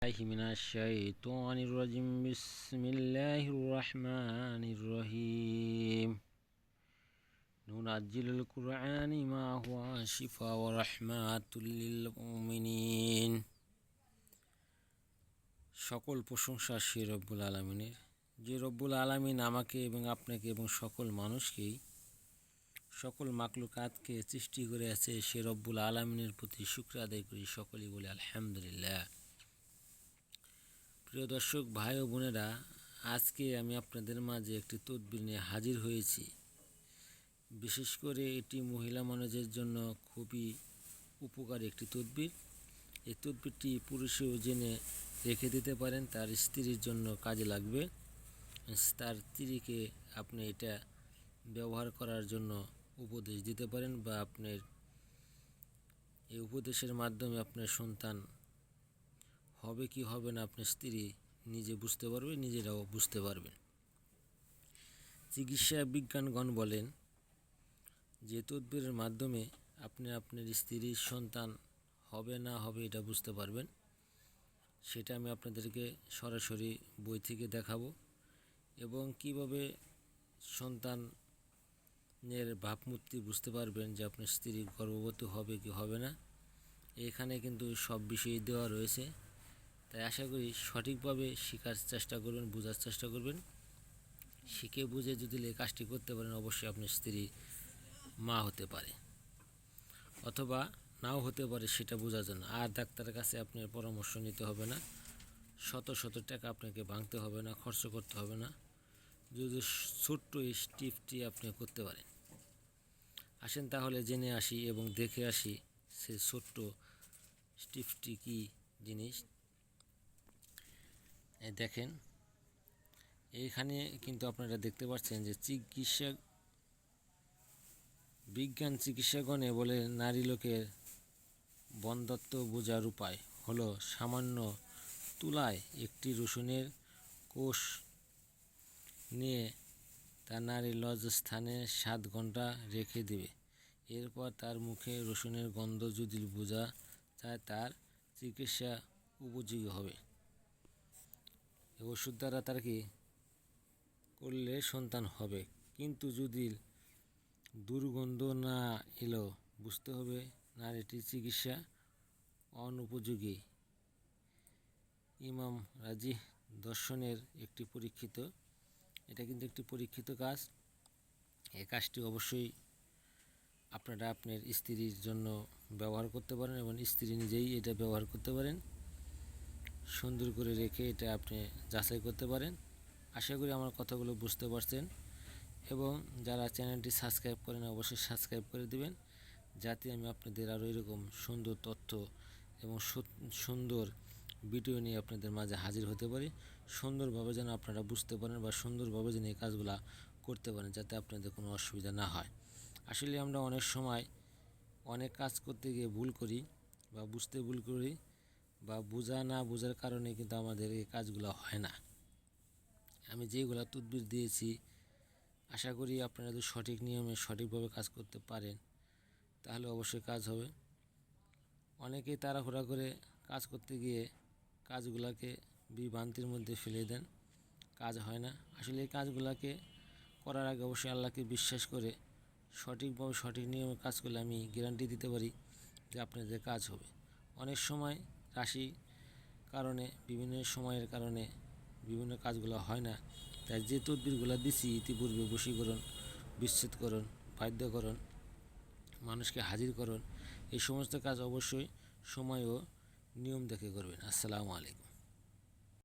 من الشيطان الرجيم بسم الله الرحمن الرحيم ننزل القرآن ما هو شفاء ورحمة للمؤمنين সকল প্রশংসা সেই রব্বুল আলামিনের, যে রব্বুল আলামিন আমাকে এবং আপনাকে এবং সকল মানুষকেই সকল মাকলুকাতকে সৃষ্টি করে আছে। সে রব্বুল আলামিনের প্রতি শুকর আদায় করি, সকলেই বলি আলহামদুলিল্লাহ। প্রিয় দর্শক ভাই ও বোনেরা, আজকে আমি আপনাদের মাঝে একটি তদবির নিয়ে হাজির হয়েছি। বিশেষ করে এটি মহিলা মানুষের জন্য খুবই উপকারী একটি তদবির। এই তদবিরটি পুরুষেও জেনে রেখে দিতে পারেন, তার স্ত্রীর জন্য কাজে লাগবে। তার স্ত্রীকে আপনি এটা ব্যবহার করার জন্য উপদেশ দিতে পারেন, বা আপনার এই উপদেশের মাধ্যমে আপনার সন্তান হবে কি হবে না আপনার স্ত্রী নিজে বুঝতে পারবে, নিজেরাও বুঝতে পারবেন। চিকিৎসা বিজ্ঞানগণ বলেন যে তদবিরের মাধ্যমে আপনি আপনার স্ত্রীর সন্তান হবে না হবে এটা বুঝতে পারবেন। সেটা আমি আপনাদেরকে সরাসরি বই থেকে দেখাবো, এবং কিভাবে সন্তানের ভাবমূর্তি বুঝতে পারবেন যে আপনার স্ত্রী গর্ভবতী হবে কি হবে না। এখানে কিন্তু সব বিষয়ই দেওয়া রয়েছে, তাই আশা করি সঠিকভাবে শেখার চেষ্টা করবেন, বোঝার চেষ্টা করবেন। শিখে বুঝে যদি এই কাজটি করতে পারেন, অবশ্যই আপনার স্ত্রী মা হতে পারে অথবা নাও হতে পারে, সেটা বোঝার জন্য আর ডাক্তারের কাছে আপনার পরামর্শ নিতে হবে না, শত শত টাকা আপনাকে ভাঙতে হবে না, খরচ করতে হবে না। যদি ছোট্ট স্টিপটি আপনি করতে পারেন, আসেন তাহলে জেনে আসি এবং দেখে আসি সে ছোট্ট স্টিপটি কী জিনিস। দেখেন, এইখানে কিন্তু আপনারা দেখতে পাচ্ছেন যে চিকিৎসাগণে বলে নারী লোকের বন্ধ্যত্ব বোঝার উপায় হলো সামান্য তুলায় একটি রসুনের কোষ নিয়ে তা নারীর লজ্জাস্থানে 7 ঘন্টা রেখে দেবে। এরপর তার মুখে রসুনের গন্ধ যদি বোঝা যায়, তার চিকিৎসা উপযোগী হবে। ওষুধ দ্বারা তার কি করলে সন্তান হবে, কিন্তু যদি দুর্গন্ধ না এলেও বুঝতে হবে নারীটির চিকিৎসা অনুপযোগী। ইমাম রাজি দর্শনের একটি পরীক্ষিত, এটা কিন্তু একটি পরীক্ষিত কাজ। এই কাজটি অবশ্যই আপনারা আপনার স্ত্রীর জন্য ব্যবহার করতে পারেন, এবং স্ত্রী নিজেই এটা ব্যবহার করতে পারেন। সুন্দর করে রেখে এটা আপনি যাচাই করতে পারেন। আশা করি আমার কথাগুলো বুঝতে পারছেন, এবং যারা চ্যানেলটি সাবস্ক্রাইব করেন অবশ্যই সাবস্ক্রাইব করে দেবেন, যাতে আমি আপনাদের আরও এরকম সুন্দর তথ্য এবং সুন্দর ভিডিও নিয়ে আপনাদের মাঝে হাজির হতে পারি। সুন্দরভাবে যেন আপনারা বুঝতে পারেন, বা সুন্দরভাবে যেন এই কাজগুলো করতে পারেন, যাতে আপনাদের কোনো অসুবিধা না হয়। আসলে আমরা অনেক সময় অনেক কাজ করতে গিয়ে ভুল করি, বা বুঝতে ভুল করি, বা বোঝার কারণে কিন্তু আমাদের এই কাজগুলো হয় না। আমি যেগুলো তদবির দিয়েছি, আশা করি আপনারা যদি সঠিক নিয়মে সঠিকভাবে কাজ করতে পারেন, তাহলে অবশ্যই কাজ হবে। অনেকেই তাড়াহুড়া করে কাজ করতে গিয়ে কাজগুলোকে বিভ্রান্তির মধ্যে ফেলে দেন, কাজ হয় না। আসলে এই কাজগুলোকে করার আগে অবশ্যই আল্লাহকে বিশ্বাস করে সঠিকভাবে সঠিক নিয়মে কাজ করলে আমি গ্যারান্টি দিতে পারি যে আপনাদের কাজ হবে। অনেক সময় রাশি কারণে, বিভিন্ন সময়ের কারণে বিভিন্ন কাজগুলো হয় না, তাই যে তদবিরগুলো দিছি ইতিপূর্বে, বশীকরণ, বিচ্ছেদকরণ, বাধ্যকরণ, মানুষকে হাজির করণ, এই সমস্ত কাজ অবশ্যই সময় ও নিয়ম দেখে করবেন। আসসালামু আলাইকুম।